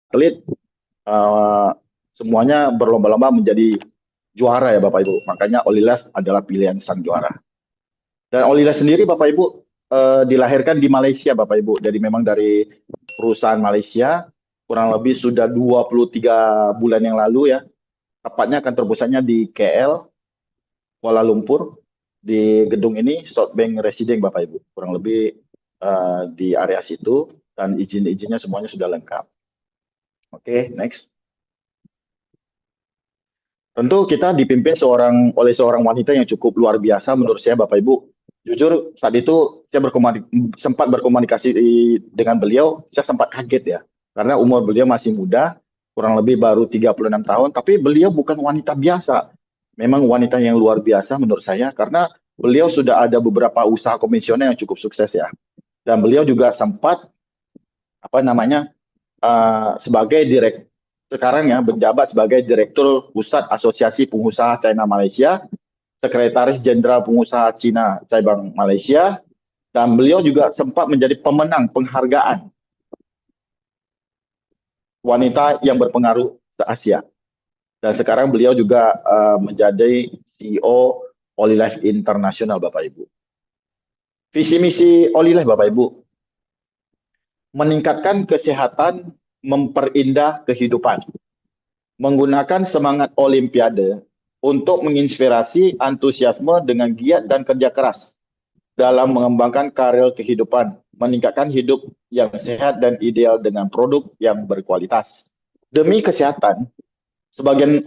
atlet semuanya berlomba-lomba menjadi juara ya Bapak Ibu. Makanya Olilev adalah pilihan sang juara. Dan Olilev sendiri Bapak Ibu dilahirkan di Malaysia Bapak Ibu. Jadi memang dari perusahaan Malaysia, kurang lebih sudah 23 bulan yang lalu ya. Tepatnya kantor pusatnya di KL, Kuala Lumpur. Di gedung ini Southbank Residence Bapak Ibu. Kurang lebih di area situ dan izin-izinnya semuanya sudah lengkap. Oke, next. Tentu kita dipimpin oleh seorang wanita yang cukup luar biasa menurut saya Bapak Ibu. Jujur saat itu saya sempat berkomunikasi dengan beliau, saya sempat kaget ya. Karena umur beliau masih muda, kurang lebih baru 36 tahun, tapi beliau bukan wanita biasa. Memang wanita yang luar biasa menurut saya karena beliau sudah ada beberapa usaha komisioner yang cukup sukses ya. Dan beliau juga sempat sebagai sekarang ya menjabat sebagai Direktur Pusat Asosiasi Pengusaha China Malaysia, Sekretaris Jenderal Pengusaha Cina Cabang Malaysia, dan beliau juga sempat menjadi pemenang penghargaan wanita yang berpengaruh se Asia. Dan sekarang beliau juga menjadi CEO Olilev International Bapak Ibu. Visi misi Olilev Bapak Ibu, meningkatkan kesehatan, memperindah kehidupan. Menggunakan semangat Olimpiade untuk menginspirasi antusiasme dengan giat dan kerja keras dalam mengembangkan karir kehidupan, meningkatkan hidup yang sehat dan ideal dengan produk yang berkualitas. Demi kesehatan, sebagian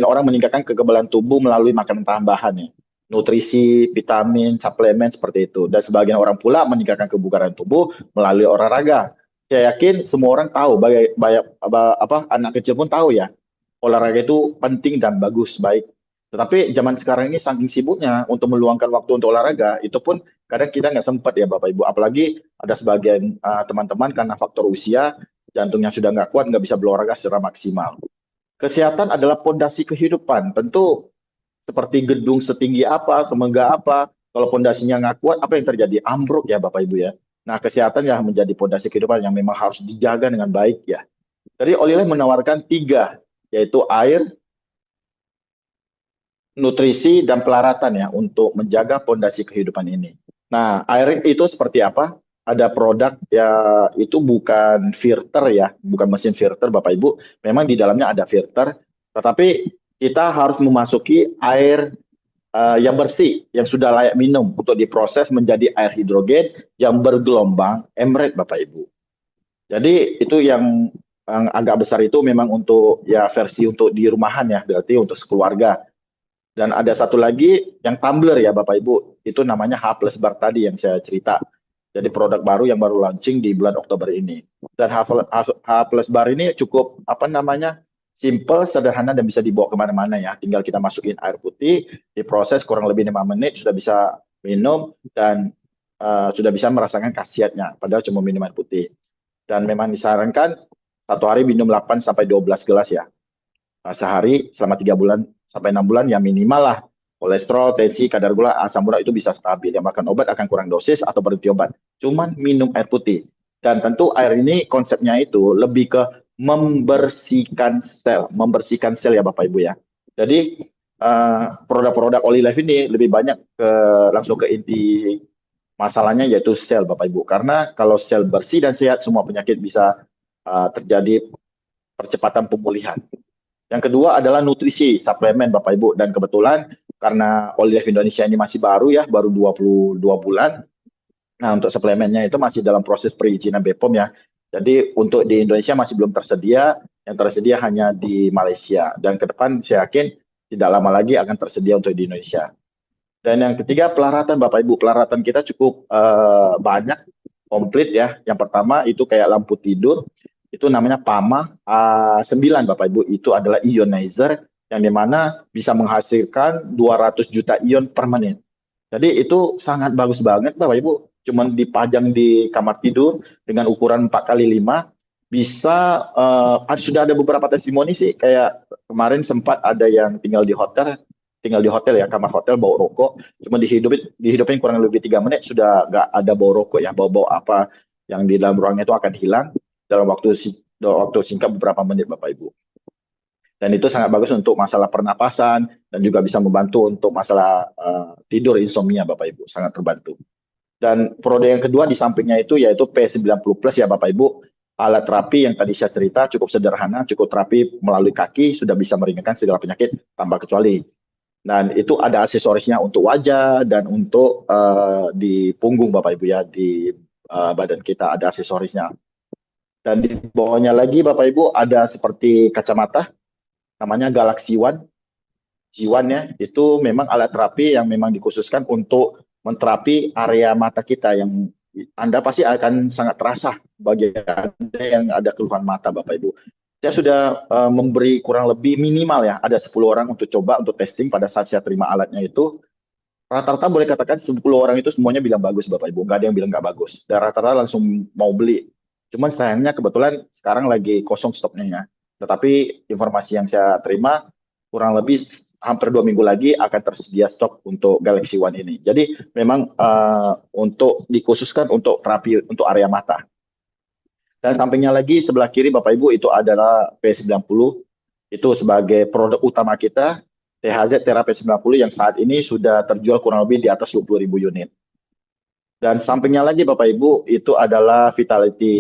orang meningkatkan kekebalan tubuh melalui makanan tambahan ya. Nutrisi, vitamin, suplemen seperti itu. Dan sebagian orang pula meningkatkan kebugaran tubuh melalui olahraga. Saya yakin semua orang tahu, anak kecil pun tahu ya, olahraga itu penting dan bagus, baik. Tetapi zaman sekarang ini saking sibuknya untuk meluangkan waktu untuk olahraga, itu pun kadang kita nggak sempat ya Bapak Ibu. Apalagi ada sebagian teman-teman karena faktor usia, jantungnya sudah nggak kuat, nggak bisa berolahraga secara maksimal. Kesehatan adalah pondasi kehidupan. Tentu seperti gedung setinggi apa, semegah apa, kalau pondasinya nggak kuat, apa yang terjadi? Ambruk ya Bapak Ibu ya. Nah, kesehatan yang menjadi pondasi kehidupan yang memang harus dijaga dengan baik ya. Jadi Olilev menawarkan 3, yaitu air, nutrisi, dan pelaratan ya untuk menjaga pondasi kehidupan ini. Nah, air itu seperti apa? Ada produk ya, itu bukan filter ya, bukan mesin filter Bapak Ibu. Memang di dalamnya ada filter, tetapi kita harus memasuki air yang bersih, yang sudah layak minum untuk diproses menjadi air hidrogen yang bergelombang emerald Bapak Ibu. Jadi itu yang agak besar itu memang untuk ya versi untuk di rumahan ya, berarti untuk sekeluarga. Dan ada satu lagi yang tumbler ya Bapak Ibu, itu namanya H+ Bar tadi yang saya cerita. Jadi produk baru yang baru launching di bulan Oktober ini. Dan H+ Bar ini cukup simple, sederhana, dan bisa dibawa kemana-mana ya. Tinggal kita masukin air putih, diproses kurang lebih 5 menit, sudah bisa minum, dan sudah bisa merasakan khasiatnya, padahal cuma minum air putih. Dan memang disarankan satu hari minum 8-12 gelas ya. Sehari selama 3 bulan sampai 6 bulan ya minimal lah. Kolesterol, tensi, kadar gula, asam urat itu bisa stabil. Yang makan obat akan kurang dosis atau berhenti obat. Cuman minum air putih. Dan tentu air ini konsepnya itu lebih ke membersihkan sel ya Bapak Ibu ya. Jadi produk-produk Olilev ini lebih banyak langsung ke inti masalahnya, yaitu sel Bapak Ibu. Karena kalau sel bersih dan sehat, semua penyakit bisa terjadi percepatan pemulihan. Yang kedua adalah nutrisi, suplemen Bapak Ibu. Dan kebetulan karena Olilev Indonesia ini masih baru ya, baru 22 bulan. Nah, untuk suplemennya itu masih dalam proses perizinan BPOM ya. Jadi untuk di Indonesia masih belum tersedia, yang tersedia hanya di Malaysia. Dan ke depan saya yakin tidak lama lagi akan tersedia untuk di Indonesia. Dan yang ketiga, pelaratan Bapak Ibu. Pelaratan kita cukup banyak, komplit ya. Yang pertama itu kayak lampu tidur, itu namanya PAMA A9 Bapak Ibu. Itu adalah ionizer yang dimana bisa menghasilkan 200 juta ion per menit. Jadi itu sangat bagus banget Bapak Ibu. Cuman dipajang di kamar tidur dengan ukuran 4x5. Bisa, sudah ada beberapa testimoni sih, kayak kemarin sempat ada yang tinggal di hotel ya, kamar hotel bau rokok, cuma dihidupin kurang lebih 3 menit sudah nggak ada bau rokok ya, bau-bau apa yang di dalam ruangnya itu akan hilang dalam waktu waktu singkat beberapa menit Bapak Ibu. Dan itu sangat bagus untuk masalah pernapasan dan juga bisa membantu untuk masalah tidur insomnia Bapak Ibu, sangat terbantu. Dan produk yang kedua di sampingnya itu yaitu P90 Plus ya Bapak Ibu. Alat terapi yang tadi saya cerita cukup sederhana, cukup terapi melalui kaki, sudah bisa meringankan segala penyakit tanpa kecuali. Dan itu ada aksesorisnya untuk wajah dan untuk di punggung Bapak Ibu ya, di badan kita ada aksesorisnya. Dan di bawahnya lagi Bapak Ibu ada seperti kacamata, namanya Galaxy One. G1 ya, itu memang alat terapi yang memang dikhususkan untuk menterapi area mata kita yang Anda pasti akan sangat terasa bagi Anda yang ada keluhan mata Bapak Ibu. Saya sudah memberi kurang lebih minimal ya, ada 10 orang untuk coba untuk testing pada saat saya terima alatnya itu. Rata-rata boleh katakan 10 orang itu semuanya bilang bagus Bapak Ibu, nggak ada yang bilang nggak bagus. Dan rata-rata langsung mau beli. Cuman sayangnya kebetulan sekarang lagi kosong stoknya ya. Tetapi informasi yang saya terima kurang lebih hampir 2 minggu lagi akan tersedia stok untuk Galaxy One ini. Jadi memang untuk dikhususkan untuk terapi untuk area mata. Dan sampingnya lagi sebelah kiri Bapak Ibu itu adalah P90. Itu sebagai produk utama kita, THZ Terapi 90 yang saat ini sudah terjual kurang lebih di atas 20.000 unit. Dan sampingnya lagi Bapak Ibu itu adalah Vitality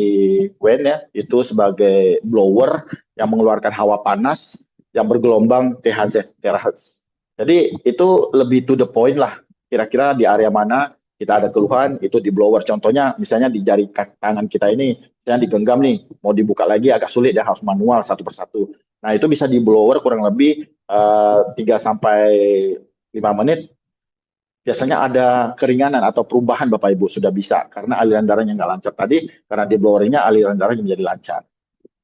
Wen ya, itu sebagai blower yang mengeluarkan hawa panas yang bergelombang THZ terahertz. Jadi itu lebih to the point lah. Kira-kira di area mana kita ada keluhan itu di blower. Contohnya misalnya di jari tangan kita ini, misalnya digenggam nih, mau dibuka lagi agak sulit ya, harus manual satu persatu. Nah itu bisa di blower kurang lebih 3 sampai 5 menit. Biasanya ada keringanan atau perubahan Bapak Ibu sudah bisa karena aliran darahnya nggak lancar tadi, karena di bloweringnya aliran darahnya menjadi lancar.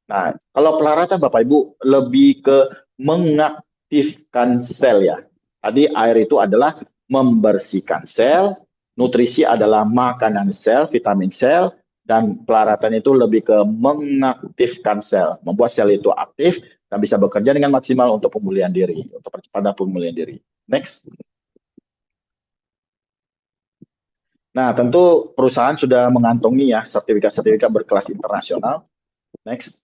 Nah, kalau pelaratan Bapak Ibu lebih ke mengaktifkan sel ya. Tadi air itu adalah membersihkan sel, nutrisi adalah makanan sel, vitamin sel, dan pelaratan itu lebih ke mengaktifkan sel, membuat sel itu aktif dan bisa bekerja dengan maksimal untuk pemulihan diri, untuk percepatan pemulihan diri. Next. Nah, tentu perusahaan sudah mengantongi ya sertifikat-sertifikat berkelas internasional. Next.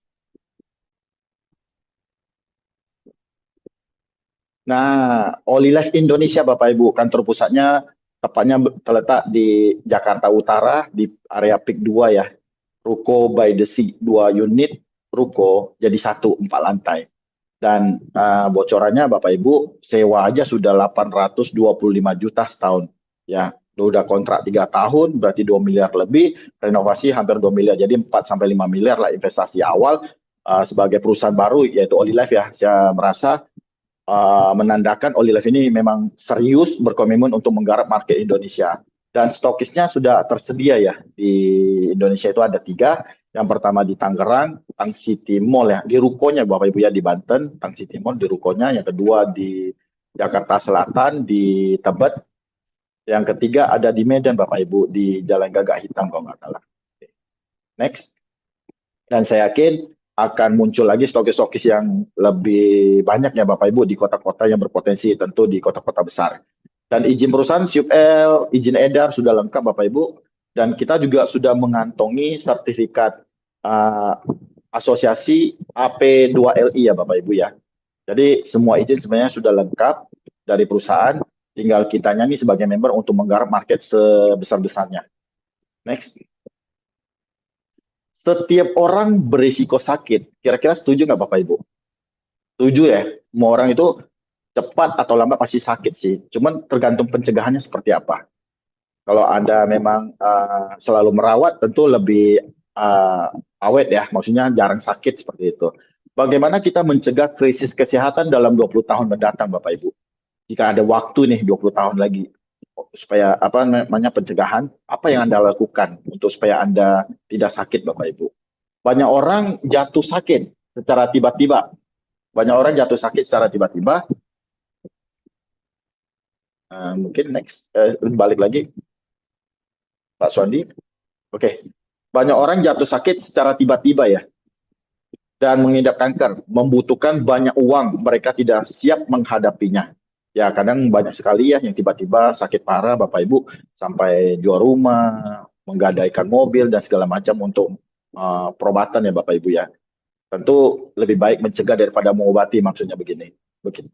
Nah, Olilife Indonesia Bapak Ibu, kantor pusatnya tepatnya terletak di Jakarta Utara di area PIK 2 ya. Ruko by the Sea, 2 unit ruko jadi 1, 4 lantai. Dan bocorannya Bapak Ibu, sewa aja sudah 825 juta setahun. Ya, udah kontrak 3 tahun, berarti 2 miliar lebih, renovasi hampir 2 miliar, jadi 4 sampai 5 miliar lah investasi awal sebagai perusahaan baru yaitu Olilife ya. Saya merasa menandakan Olilife ini memang serius berkomitmen untuk menggarap market Indonesia. Dan stokisnya sudah tersedia ya, di Indonesia itu ada 3. Yang pertama di Tangerang, Tang City Mall ya, di rukonya Bapak Ibu ya, di Banten, Tang City Mall di rukonya. Yang kedua di Jakarta Selatan, di Tebet. Yang ketiga ada di Medan Bapak Ibu, di Jalan Gagak Hitam kalau nggak salah. Next. Dan saya yakin akan muncul lagi stokis-stokis yang lebih banyak ya Bapak Ibu di kota-kota yang berpotensi, tentu di kota-kota besar. Dan izin perusahaan SUPL, izin edar sudah lengkap Bapak Ibu. Dan kita juga sudah mengantongi sertifikat asosiasi AP2LI ya Bapak Ibu ya. Jadi semua izin sebenarnya sudah lengkap dari perusahaan, tinggal kita nyanyi sebagai member untuk menggarap market sebesar-besarnya. Next. Setiap orang berisiko sakit. Kira-kira setuju nggak Bapak Ibu? Setuju ya. Semua orang itu cepat atau lambat pasti sakit sih. Cuman tergantung pencegahannya seperti apa. Kalau Anda memang selalu merawat, tentu lebih awet ya. Maksudnya jarang sakit seperti itu. Bagaimana kita mencegah krisis kesehatan dalam 20 tahun mendatang Bapak Ibu? Jika ada waktu nih 20 tahun lagi. Supaya apa namanya pencegahan, apa yang Anda lakukan untuk supaya Anda tidak sakit Bapak Ibu? Banyak orang jatuh sakit secara tiba-tiba. Banyak orang jatuh sakit secara tiba-tiba. Mungkin next, balik lagi Pak Sondi. Oke. Banyak orang jatuh sakit secara tiba-tiba ya. Dan mengidap kanker, membutuhkan banyak uang, mereka tidak siap menghadapinya. Ya kadang banyak sekali ya yang tiba-tiba sakit parah Bapak Ibu sampai jual rumah, menggadaikan mobil dan segala macam untuk perobatan ya Bapak Ibu ya. Tentu lebih baik mencegah daripada mengobati, maksudnya begini. Begini.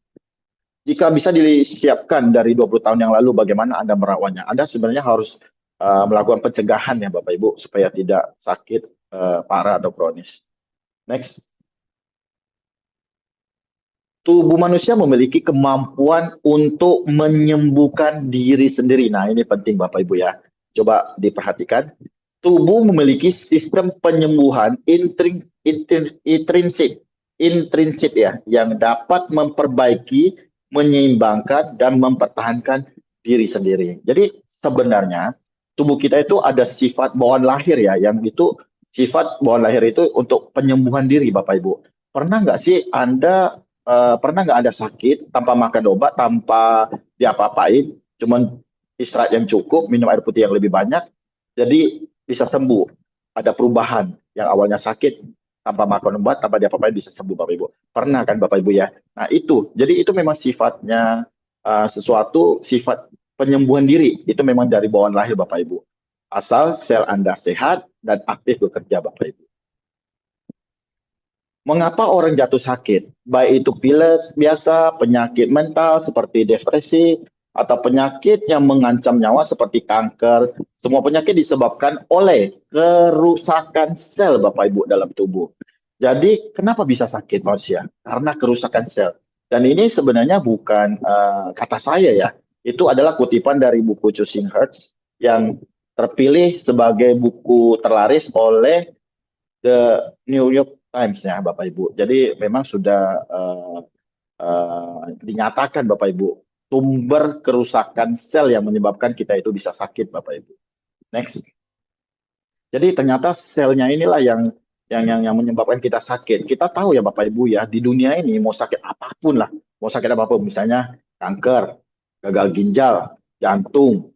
Jika bisa disiapkan dari 20 tahun yang lalu, bagaimana Anda merawatnya? Anda sebenarnya harus melakukan pencegahan ya Bapak Ibu, supaya tidak sakit parah atau kronis. Next. Tubuh manusia memiliki kemampuan untuk menyembuhkan diri sendiri. Nah, ini penting Bapak Ibu ya. Coba diperhatikan. Tubuh memiliki sistem penyembuhan intrinsik ya, yang dapat memperbaiki, menyeimbangkan, dan mempertahankan diri sendiri. Jadi sebenarnya tubuh kita itu ada sifat bawaan lahir ya, yang itu sifat bawaan lahir itu untuk penyembuhan diri Bapak Ibu. Pernah nggak sih Anda pernah nggak ada sakit tanpa makan obat, tanpa diapa-apain, cuman istirahat yang cukup, minum air putih yang lebih banyak, jadi bisa sembuh. Ada perubahan yang awalnya sakit tanpa makan obat, tanpa diapa-apain bisa sembuh Bapak Ibu. Pernah kan Bapak Ibu ya? Nah itu, jadi itu memang sifatnya sesuatu sifat penyembuhan diri, itu memang dari bawaan lahir Bapak Ibu. Asal sel Anda sehat dan aktif bekerja Bapak Ibu. Mengapa orang jatuh sakit? Baik itu pilek biasa, penyakit mental seperti depresi, atau penyakit yang mengancam nyawa seperti kanker. Semua penyakit disebabkan oleh kerusakan sel Bapak Ibu dalam tubuh. Jadi kenapa bisa sakit manusia? Karena kerusakan sel. Dan ini sebenarnya bukan kata saya ya. Itu adalah kutipan dari buku Choosing Hearts yang terpilih sebagai buku terlaris oleh The New York Times ya Bapak Ibu. Jadi memang sudah dinyatakan Bapak Ibu, sumber kerusakan sel yang menyebabkan kita itu bisa sakit Bapak Ibu. Next. Jadi ternyata selnya inilah yang menyebabkan kita sakit. Kita tahu ya Bapak Ibu ya, di dunia ini mau sakit apapun lah, mau sakit apapun, misalnya kanker, gagal ginjal, jantung,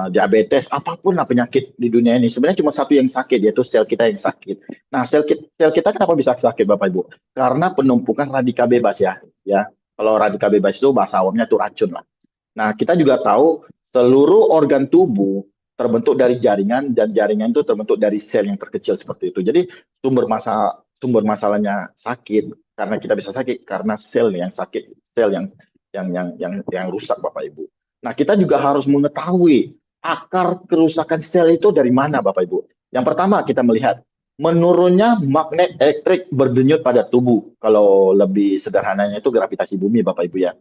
diabetes, apapun lah penyakit di dunia ini. Sebenarnya cuma satu yang sakit, yaitu sel kita yang sakit. Nah, sel kita kenapa bisa sakit, Bapak Ibu? Karena penumpukan radikal bebas ya. Ya, kalau radikal bebas itu bahasa awamnya itu racun lah. Nah, kita juga tahu seluruh organ tubuh terbentuk dari jaringan, dan jaringan itu terbentuk dari sel yang terkecil seperti itu. Jadi sumber masalahnya sakit karena kita bisa sakit karena sel yang sakit, sel yang rusak Bapak Ibu. Nah, kita juga harus mengetahui akar kerusakan sel itu dari mana Bapak Ibu. Yang pertama kita melihat menurunnya magnet elektrik berdenyut pada tubuh. Kalau lebih sederhananya itu gravitasi bumi Bapak Ibu ya.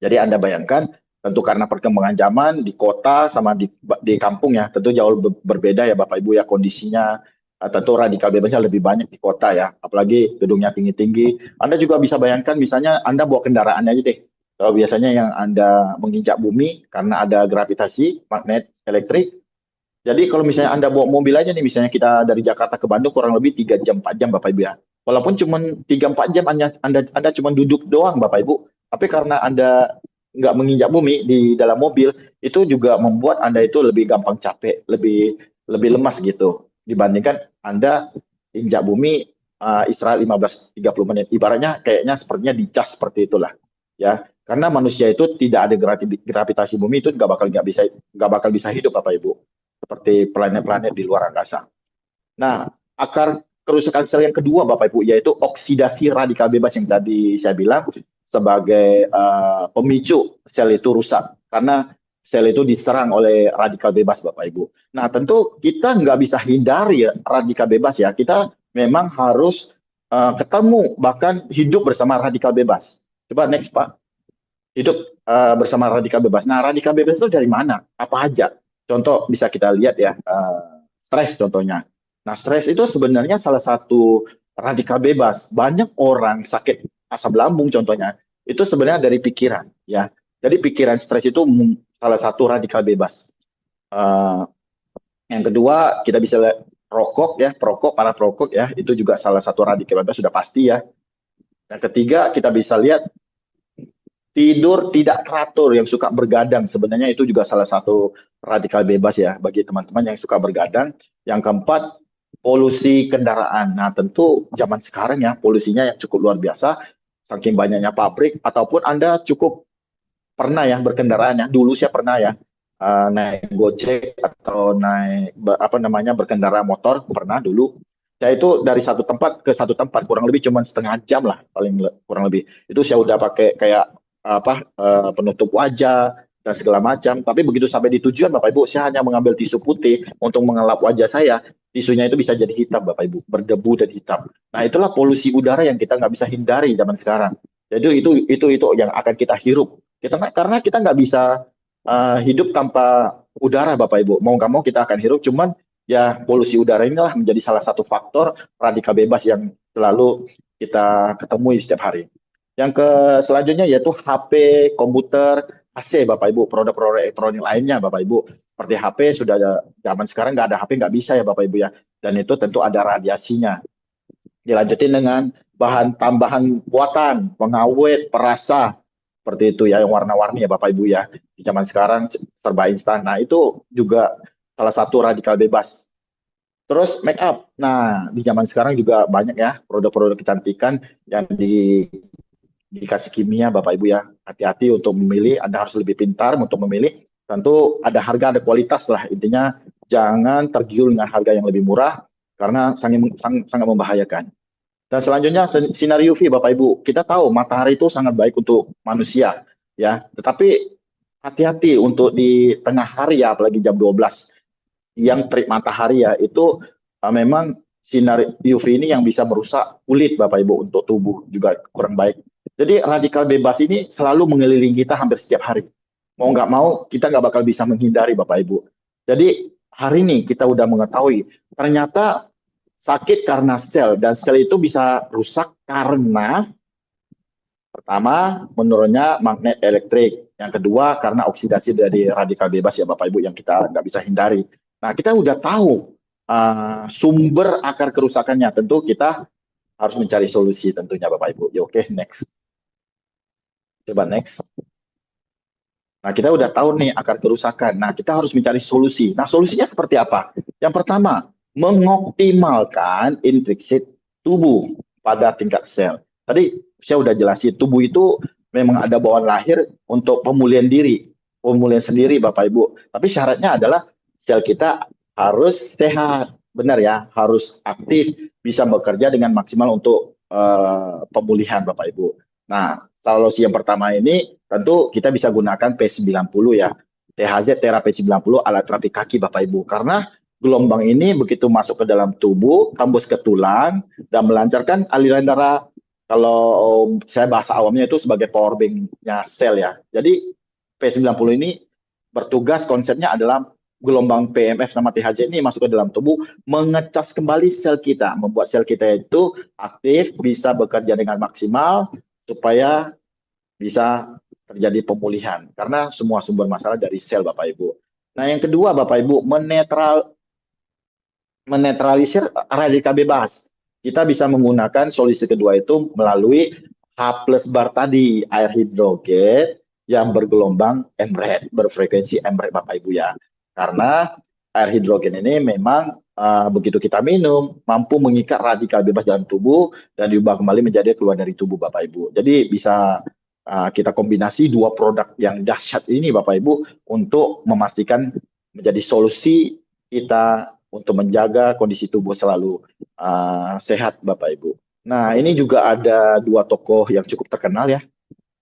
Jadi Anda bayangkan, tentu karena perkembangan zaman di kota sama di kampung ya, tentu jauh berbeda ya Bapak Ibu ya kondisinya. Tentu radikal bebasnya lebih banyak di kota ya, apalagi gedungnya tinggi-tinggi. Anda juga bisa bayangkan misalnya Anda bawa kendaraan aja deh. Kalau biasanya yang Anda menginjak bumi karena ada gravitasi, magnet elektrik. Jadi kalau misalnya Anda bawa mobil aja nih, misalnya kita dari Jakarta ke Bandung kurang lebih 3 jam, 4 jam Bapak Ibu ya. Walaupun cuma 3-4 jam Anda cuma duduk doang Bapak Ibu, tapi karena Anda nggak menginjak bumi di dalam mobil, itu juga membuat Anda itu lebih gampang capek, lebih lebih lemas gitu. Dibandingkan Anda injak bumi istirahat 15-30 menit. Ibaratnya kayaknya sepertinya dicas seperti itulah. Ya, karena manusia itu tidak ada gravitasi bumi itu nggak bakal bisa hidup Bapak Ibu seperti planet-planet di luar angkasa. Nah, akar kerusakan sel yang kedua Bapak Ibu yaitu oksidasi radikal bebas yang tadi saya bilang sebagai pemicu sel itu rusak karena sel itu diserang oleh radikal bebas Bapak Ibu. Nah, tentu kita nggak bisa hindari ya, radikal bebas ya. Kita memang harus ketemu bahkan hidup bersama radikal bebas. Coba next Pak. Hidup bersama radikal bebas. Nah, radikal bebas itu dari mana? Apa aja? Contoh bisa kita lihat ya, stres contohnya. Nah, stres itu sebenarnya salah satu radikal bebas. Banyak orang sakit asam lambung contohnya, itu sebenarnya dari pikiran ya. Jadi pikiran stres itu salah satu radikal bebas. Uh, yang kedua kita bisa lihat rokok ya, para perokok ya, itu juga salah satu radikal bebas sudah pasti ya. Yang ketiga kita bisa lihat tidur tidak teratur, yang suka bergadang, sebenarnya itu juga salah satu radikal bebas ya bagi teman-teman yang suka bergadang. Yang keempat, polusi kendaraan. Nah, tentu zaman sekarang ya polusinya yang cukup luar biasa, saking banyaknya pabrik, ataupun Anda cukup pernah ya berkendaraan ya. Dulu saya pernah ya naik Gojek atau naik apa namanya berkendara motor pernah dulu. Saya itu dari satu tempat ke satu tempat kurang lebih cuma setengah jam lah kurang lebih. Itu saya udah pakai kayak penutup wajah dan segala macam. Tapi begitu sampai di tujuan Bapak Ibu, saya hanya mengambil tisu putih untuk mengelap wajah saya. Tisunya itu bisa jadi hitam Bapak Ibu, berdebu dan hitam. Nah itulah polusi udara yang kita nggak bisa hindari zaman sekarang. Jadi itu yang akan kita hirup. Karena kita nggak bisa hidup tanpa udara Bapak Ibu. Mau nggak mau kita akan hirup. Cuman ya polusi udara inilah menjadi salah satu faktor radikal bebas yang selalu kita ketemui setiap hari. Yang selanjutnya yaitu HP, komputer, AC Bapak Ibu, produk-produk elektronik lainnya Bapak Ibu. Seperti HP sudah ada, zaman sekarang nggak ada HP nggak bisa ya Bapak Ibu ya. Dan itu tentu ada radiasinya. Dilanjutin dengan bahan tambahan buatan, pengawet, perasa, seperti itu ya yang warna-warni ya Bapak Ibu ya. Di zaman sekarang serba instan. Nah itu juga salah satu radikal bebas. Terus make up. Nah, di zaman sekarang juga banyak ya produk-produk kecantikan yang dikasih kimia Bapak Ibu ya. Hati-hati untuk memilih, Anda harus lebih pintar untuk memilih. Tentu ada harga, ada kualitas lah. Intinya jangan tergiur dengan harga yang lebih murah karena sangat membahayakan. Dan selanjutnya sinar UV Bapak Ibu. Kita tahu matahari itu sangat baik untuk manusia ya. Tetapi hati-hati untuk di tengah hari ya, apalagi jam 12 yang terik matahari ya, itu memang sinar UV ini yang bisa merusak kulit Bapak Ibu, untuk tubuh juga kurang baik. Jadi radikal bebas ini selalu mengelilingi kita hampir setiap hari. Mau nggak mau kita nggak bakal bisa menghindari Bapak Ibu. Jadi hari ini kita udah mengetahui ternyata sakit karena sel, dan sel itu bisa rusak karena pertama menurunnya magnet elektrik, yang kedua karena oksidasi dari radikal bebas ya Bapak Ibu yang kita nggak bisa hindari. Nah kita udah tahu sumber akar kerusakannya, tentu kita harus mencari solusi tentunya Bapak Ibu. Ya, oke, next. Coba next. Nah, kita udah tahu nih akar kerusakan. Nah, kita harus mencari solusi. Nah, solusinya seperti apa? Yang pertama, mengoptimalkan intrinsik tubuh pada tingkat sel. Tadi saya udah jelasin, tubuh itu memang ada bawaan lahir untuk pemulihan diri, pemulihan sendiri Bapak Ibu. Tapi syaratnya adalah sel kita harus sehat, benar ya, harus aktif, bisa bekerja dengan maksimal untuk pemulihan Bapak Ibu. Nah, solusi yang pertama ini tentu kita bisa gunakan P90 ya. THZ terapi 90 alat terapi kaki Bapak Ibu. Karena gelombang ini begitu masuk ke dalam tubuh, tembus ke tulang, dan melancarkan aliran darah. Kalau saya bahasa awamnya itu sebagai power bank-nya sel ya. Jadi P90 ini bertugas, konsepnya adalah gelombang PMF sama THZ ini masuk ke dalam tubuh, mengecas kembali sel kita, membuat sel kita itu aktif, bisa bekerja dengan maksimal, supaya bisa terjadi pemulihan. Karena semua sumber masalah dari sel Bapak Ibu. Nah yang kedua Bapak Ibu, menetralisir radikal bebas. Kita bisa menggunakan solusi kedua itu melalui H plus bar tadi, air hidrogen yang bergelombang M-red, berfrekuensi M-red Bapak Ibu ya. Karena air hidrogen ini memang begitu kita minum, mampu mengikat radikal bebas dalam tubuh dan diubah kembali menjadi keluar dari tubuh Bapak Ibu. Jadi bisa kita kombinasi dua produk yang dahsyat ini Bapak Ibu untuk memastikan menjadi solusi kita untuk menjaga kondisi tubuh selalu sehat Bapak Ibu. Nah ini juga ada dua tokoh yang cukup terkenal ya,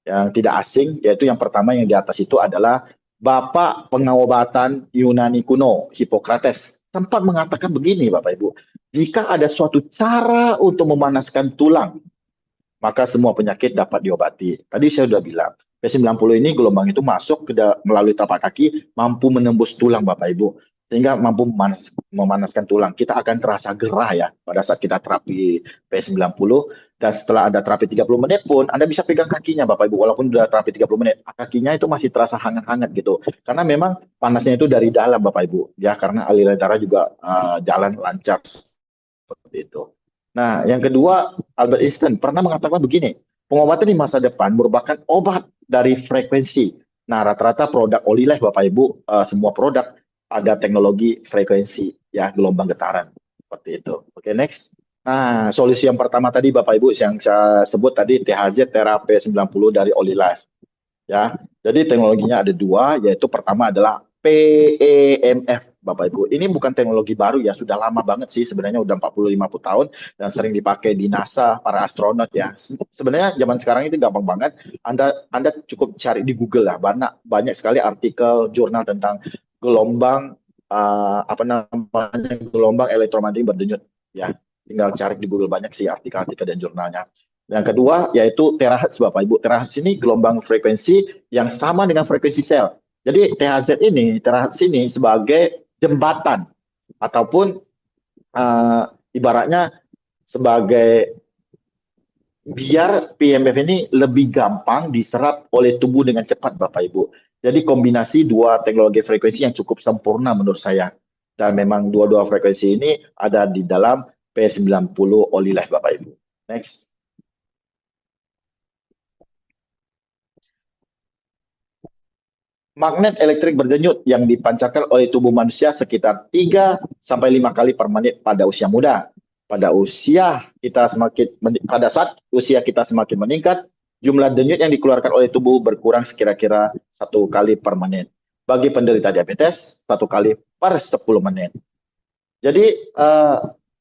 yang tidak asing, yaitu yang pertama yang di atas itu adalah Bapak pengobatan Yunani kuno, Hippocrates. Sempat mengatakan begini Bapak Ibu, jika ada suatu cara untuk memanaskan tulang, maka semua penyakit dapat diobati. Tadi saya sudah bilang, P90 ini gelombang itu masuk melalui telapak kaki, mampu menembus tulang Bapak Ibu, sehingga mampu memanaskan tulang. Kita akan terasa gerah ya pada saat kita terapi P90, dan setelah ada terapi 30 menit pun Anda bisa pegang kakinya Bapak Ibu, walaupun sudah terapi 30 menit, kakinya itu masih terasa hangat-hangat gitu. Karena memang panasnya itu dari dalam Bapak Ibu, ya karena aliran darah juga jalan lancar seperti itu. Nah, yang kedua, Albert Einstein pernah mengatakan begini, pengobatan di masa depan merupakan obat dari frekuensi. Nah, rata-rata produk Olileh Bapak Ibu, semua produk ada teknologi frekuensi, ya gelombang getaran, seperti itu. Oke, next. Nah, solusi yang pertama tadi Bapak Ibu yang saya sebut tadi THZ terapi 90 dari Olileh. Ya, jadi teknologinya ada dua, yaitu pertama adalah PEMF, Bapak Ibu. Ini bukan teknologi baru ya, sudah lama banget sih sebenarnya, udah 40-50 tahun dan sering dipakai di NASA para astronot ya. Sebenarnya zaman sekarang itu gampang banget. Anda cukup cari di Google lah, banyak sekali artikel jurnal tentang gelombang apa namanya, gelombang elektromagnetik berdenyut ya. Tinggal cari di Google, banyak sih artikel-artikel dan jurnalnya. Yang kedua yaitu terahertz Bapak Ibu. Terahertz ini gelombang frekuensi yang sama dengan frekuensi sel. Jadi terahertz ini sebagai jembatan ataupun ibaratnya sebagai biar PMF ini lebih gampang diserap oleh tubuh dengan cepat Bapak Ibu. Jadi kombinasi dua teknologi frekuensi yang cukup sempurna menurut saya. Dan memang dua-dua frekuensi ini ada di dalam P90 OLiLife Bapak Ibu. Next. Magnet elektrik berdenyut yang dipancarkan oleh tubuh manusia sekitar 3 sampai 5 kali per menit pada usia muda. Pada saat usia kita semakin meningkat, jumlah denyut yang dikeluarkan oleh tubuh berkurang sekira-kira 1 kali per menit. Bagi penderita diabetes, 1 kali per 10 menit. Jadi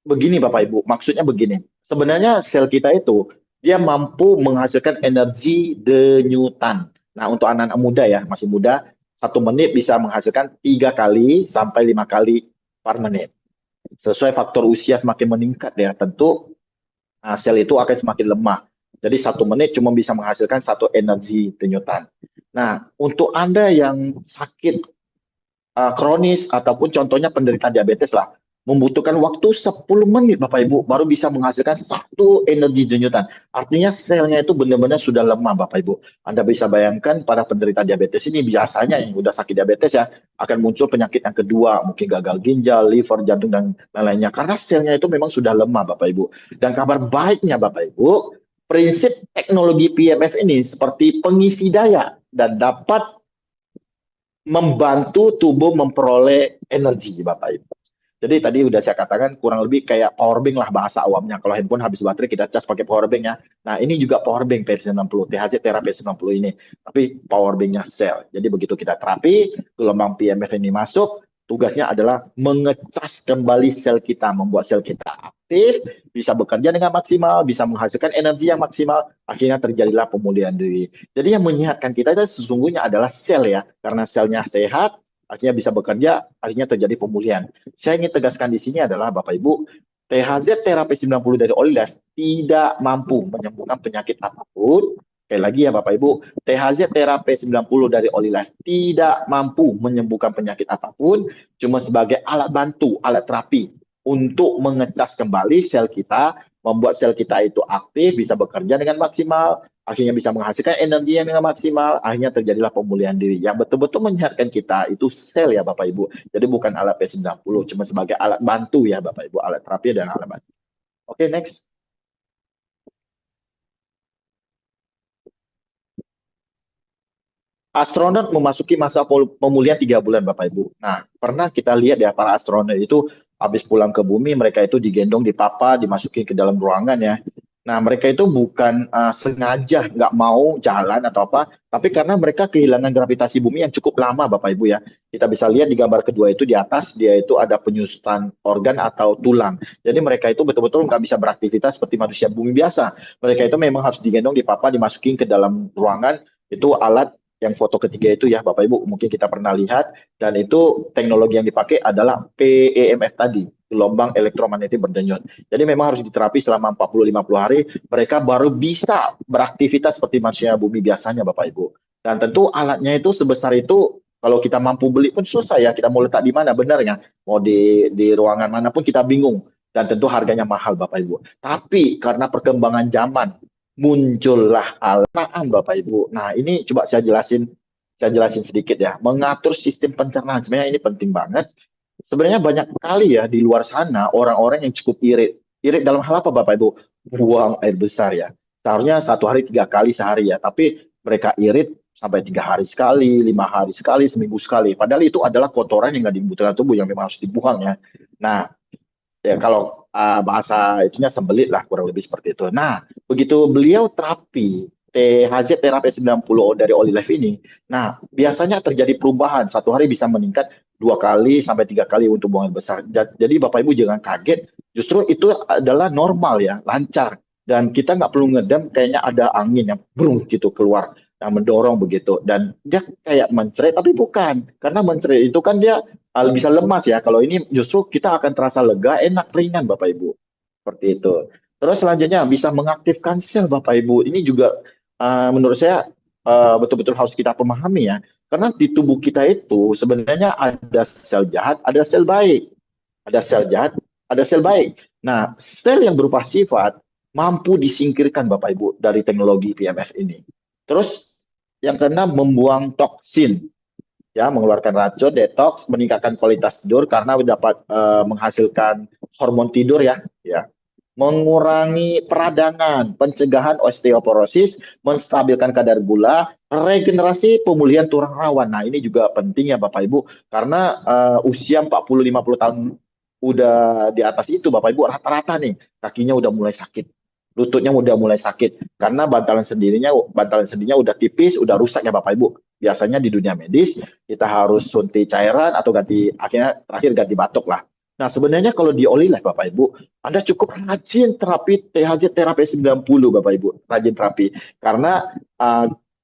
begini Bapak Ibu, maksudnya begini. Sebenarnya sel kita itu dia mampu menghasilkan energi denyutan. Nah, untuk anak-anak muda ya, masih muda, 1 menit bisa menghasilkan 3 kali sampai 5 kali per menit. Sesuai faktor usia semakin meningkat ya, tentu sel itu akan semakin lemah. Jadi 1 menit cuma bisa menghasilkan 1 energi denyutan. Nah, untuk Anda yang sakit kronis ataupun contohnya penderita diabetes lah, membutuhkan waktu 10 menit Bapak Ibu baru bisa menghasilkan 1 energi denyutan. Artinya selnya itu benar-benar sudah lemah Bapak Ibu. Anda bisa bayangkan para penderita diabetes ini biasanya yang udah sakit diabetes ya akan muncul penyakit yang kedua, mungkin gagal ginjal, liver, jantung dan lain-lainnya karena selnya itu memang sudah lemah Bapak Ibu. Dan kabar baiknya Bapak Ibu, prinsip teknologi PMF ini seperti pengisi daya dan dapat membantu tubuh memperoleh energi Bapak Ibu. Jadi tadi udah saya katakan kurang lebih kayak power bank lah bahasa awamnya. Kalau handphone habis baterai kita cas pakai power bank ya. Nah ini juga power bank P90, THZ terapi 90 ini. Tapi power banknya sel. Jadi begitu kita terapi, gelombang PMF ini masuk, tugasnya adalah mengecas kembali sel kita, membuat sel kita aktif, bisa bekerja dengan maksimal, bisa menghasilkan energi yang maksimal, akhirnya terjadilah pemulihan diri. Jadi yang menyehatkan kita itu sesungguhnya adalah sel ya, karena selnya sehat, akhirnya bisa bekerja, akhirnya terjadi pemulihan. Saya ingin tegaskan di sini adalah Bapak Ibu, THZ terapi 90 dari OLiLife tidak mampu menyembuhkan penyakit apapun. Sekali lagi ya Bapak Ibu, THZ terapi 90 dari OLiLife tidak mampu menyembuhkan penyakit apapun, cuma sebagai alat bantu, alat terapi untuk mengecas kembali sel kita, membuat sel kita itu aktif, bisa bekerja dengan maksimal, akhirnya bisa menghasilkan energi yang dengan maksimal, akhirnya terjadilah pemulihan diri. Yang betul-betul menyehatkan kita itu sel ya Bapak Ibu. Jadi bukan alat P90, cuma sebagai alat bantu ya Bapak Ibu, alat terapi dan alat bantu. Oke, next. Astronot memasuki masa pemulihan 3 bulan Bapak Ibu. Nah, pernah kita lihat ya para astronot itu habis pulang ke bumi, mereka itu digendong, dipapa, dimasuki ke dalam ruangan ya. Nah, mereka itu bukan sengaja nggak mau jalan atau apa, tapi karena mereka kehilangan gravitasi bumi yang cukup lama Bapak Ibu ya. Kita bisa lihat di gambar kedua itu di atas, dia itu ada penyusutan organ atau tulang. Jadi mereka itu betul-betul nggak bisa beraktivitas seperti manusia bumi biasa. Mereka itu memang harus digendong, dipapa, dimasukin ke dalam ruangan, itu alat yang foto ketiga itu ya Bapak Ibu mungkin kita pernah lihat, dan itu teknologi yang dipakai adalah PEMF tadi, gelombang elektromagnetik berdenyut. Jadi memang harus diterapi selama 40-50 hari, mereka baru bisa beraktivitas seperti manusia bumi biasanya Bapak Ibu. Dan tentu alatnya itu sebesar itu kalau kita mampu beli pun susah ya, kita mau letak di mana benarnya, mau di ruangan manapun kita bingung, dan tentu harganya mahal Bapak Ibu. Tapi karena perkembangan zaman muncullah alat Bapak Ibu. Nah, ini coba saya jelasin sedikit ya. Mengatur sistem pencernaan sebenarnya ini penting banget. Sebenarnya banyak sekali ya di luar sana orang-orang yang cukup irit. Irit dalam hal apa Bapak Ibu? Buang air besar ya. Seharusnya 1 hari 3 kali sehari ya. Tapi mereka irit sampai 3 hari sekali, 5 hari sekali, seminggu sekali. Padahal itu adalah kotoran yang nggak dibutuhkan tubuh yang memang harus dibuang ya. Nah, ya kalau bahasa itunya sembelit lah kurang lebih seperti itu. Nah, begitu beliau terapi THZ terapi 90 dari OLiLife ini, nah biasanya terjadi perubahan. 1 hari bisa meningkat 2 kali sampai 3 kali untuk buang air besar. Jadi Bapak Ibu jangan kaget, justru itu adalah normal ya, lancar. Dan kita nggak perlu ngedam, kayaknya ada angin yang brung gitu keluar, yang mendorong begitu. Dan dia kayak mencret, tapi bukan. Karena mencret itu kan dia bisa lemas ya. Kalau ini justru kita akan terasa lega, enak, ringan Bapak Ibu. Seperti itu. Terus selanjutnya bisa mengaktifkan sel Bapak Ibu. Ini juga menurut saya betul-betul harus kita pahami ya. Karena di tubuh kita itu sebenarnya ada sel jahat, ada sel baik. Ada sel jahat, ada sel baik. Nah, sel yang berupa sifat mampu disingkirkan Bapak Ibu dari teknologi PMF ini. Terus yang keenam membuang toksin, ya mengeluarkan racun, detox, meningkatkan kualitas tidur karena dapat menghasilkan hormon tidur ya, ya. Mengurangi peradangan, pencegahan osteoporosis, menstabilkan kadar gula, regenerasi, pemulihan tulang rawan. Nah, ini juga penting ya Bapak Ibu karena usia 40-50 tahun udah di atas itu Bapak Ibu rata-rata nih kakinya udah mulai sakit, lututnya udah mulai sakit karena bantalan sendinya udah tipis, udah rusak ya Bapak Ibu. Biasanya di dunia medis kita harus suntik cairan atau akhirnya terakhir ganti batok lah. Nah, sebenarnya kalau di Olive Bapak Ibu, Anda cukup rajin terapi THZ terapi 90 Bapak Ibu, rajin terapi karena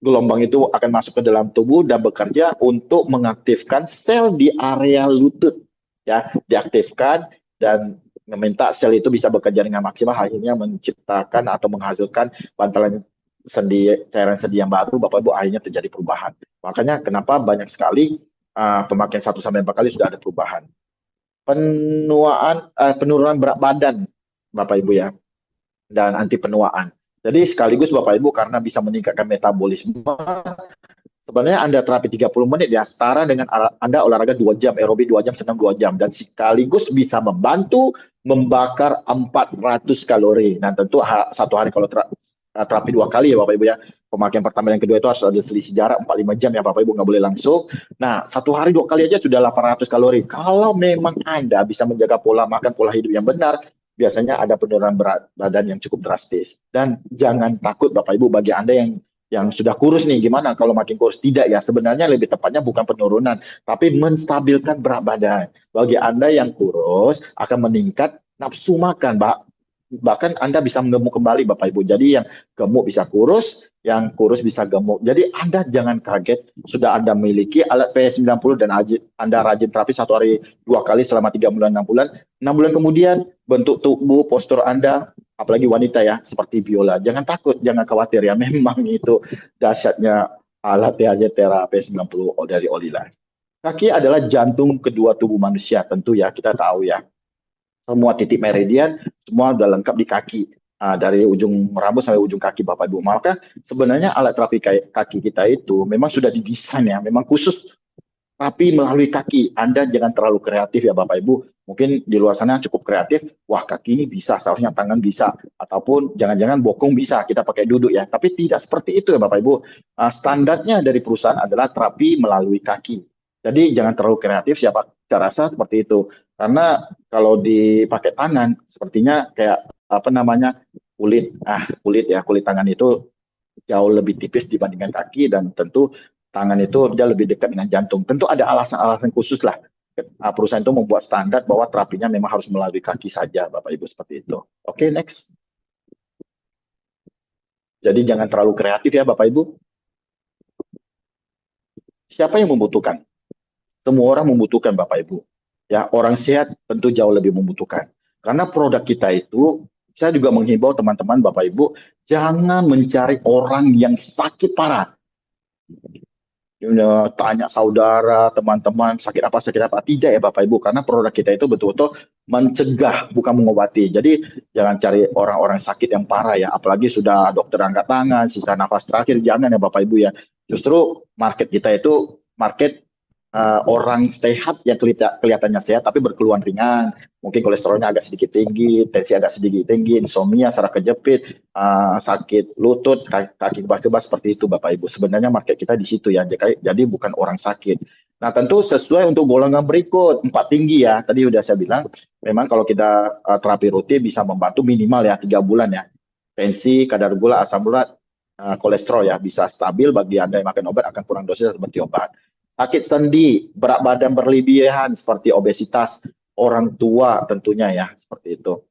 gelombang itu akan masuk ke dalam tubuh dan bekerja untuk mengaktifkan sel di area lutut ya, diaktifkan dan meminta sel itu bisa bekerja dengan maksimal, akhirnya menciptakan atau menghasilkan bantalan sendi, cairan sendi yang baru Bapak Ibu, akhirnya terjadi perubahan. Makanya kenapa banyak sekali pemakaian 1-4 kali sudah ada perubahan. Penurunan berat badan Bapak Ibu ya, dan anti penuaan. Jadi sekaligus Bapak Ibu karena bisa meningkatkan metabolisme, sebenarnya Anda terapi 30 menit ya, setara dengan Anda olahraga 2 jam, aerobik 2 jam, senam 2 jam. Dan sekaligus bisa membantu membakar 400 kalori. Nah tentu satu hari kalau terapi 2 kali ya Bapak Ibu ya. Pemakaian pertama dan kedua itu harus ada selisih jarak 4-5 jam ya Bapak Ibu, nggak boleh langsung. Nah, satu hari 2 kali aja sudah 800 kalori. Kalau memang Anda bisa menjaga pola makan, pola hidup yang benar, biasanya ada penurunan berat badan yang cukup drastis. Dan jangan takut Bapak Ibu, bagi Anda yang sudah kurus nih, gimana kalau makin kurus? Tidak ya, sebenarnya lebih tepatnya bukan penurunan, tapi menstabilkan berat badan. Bagi Anda yang kurus, akan meningkat nafsu makan, bahkan Anda bisa gemuk kembali Bapak Ibu. Jadi yang gemuk bisa kurus, yang kurus bisa gemuk. Jadi Anda jangan kaget sudah Anda memiliki alat PS90 dan Anda rajin terapi 1 hari 2 kali selama 3 bulan, 6 bulan. 6 bulan kemudian bentuk tubuh, postur Anda, apalagi wanita ya, seperti biola. Jangan takut, jangan khawatir ya. Memang itu dahsyatnya alat terapi 90 dari Olila. Kaki adalah jantung kedua tubuh manusia, tentu ya kita tahu ya. Semua titik meridian, semua sudah lengkap di kaki. Dari ujung rambut sampai ujung kaki Bapak Ibu. Maka sebenarnya alat terapi kaki kita itu memang sudah didesain ya, memang khusus tapi melalui kaki. Anda jangan terlalu kreatif ya Bapak Ibu. Mungkin di luar sana cukup kreatif, wah kaki ini bisa, seharusnya tangan bisa. Ataupun jangan-jangan bokong bisa, kita pakai duduk ya. Tapi tidak seperti itu ya Bapak Ibu. Standarnya dari perusahaan adalah terapi melalui kaki. Jadi jangan terlalu kreatif, siapa saya rasa seperti itu. Karena kalau dipakai tangan, sepertinya kayak apa namanya, kulit tangan itu jauh lebih tipis dibandingkan kaki, dan tentu tangan itu dia lebih dekat dengan jantung. Tentu ada alasan-alasan khusus lah. Perusahaan itu membuat standar bahwa terapinya memang harus melalui kaki saja, Bapak Ibu, seperti itu. Oke, next. Jadi jangan terlalu kreatif ya, Bapak Ibu. Siapa yang membutuhkan? Semua orang membutuhkan, Bapak Ibu. Ya, orang sehat tentu jauh lebih membutuhkan. Karena produk kita itu, saya juga menghimbau teman-teman, Bapak Ibu, jangan mencari orang yang sakit parah. Tanya saudara, teman-teman, sakit apa, tidak ya Bapak Ibu, karena produk kita itu betul-betul mencegah, bukan mengobati. Jadi jangan cari orang-orang sakit yang parah ya, apalagi sudah dokter angkat tangan, sisa nafas terakhir, jangan ya Bapak Ibu ya. Justru market kita itu market orang sehat yang kelihatannya sehat tapi berkeluhan ringan, mungkin kolesterolnya agak sedikit tinggi, tensi agak sedikit tinggi, insomnia, saraf kejepit, sakit lutut, kaki kebas-kebas, seperti itu Bapak Ibu. Sebenarnya market kita di situ ya, jadi bukan orang sakit. Nah tentu sesuai untuk golongan berikut, 4 tinggi ya, tadi udah saya bilang, memang kalau kita terapi rutin bisa membantu minimal ya 3 bulan ya. Tensi, kadar gula, asam urat, kolesterol ya bisa stabil. Bagi Anda yang makan obat akan kurang dosis seperti obat. sakit sendi, berat badan berlebihan seperti obesitas, orang tua tentunya ya, seperti itu.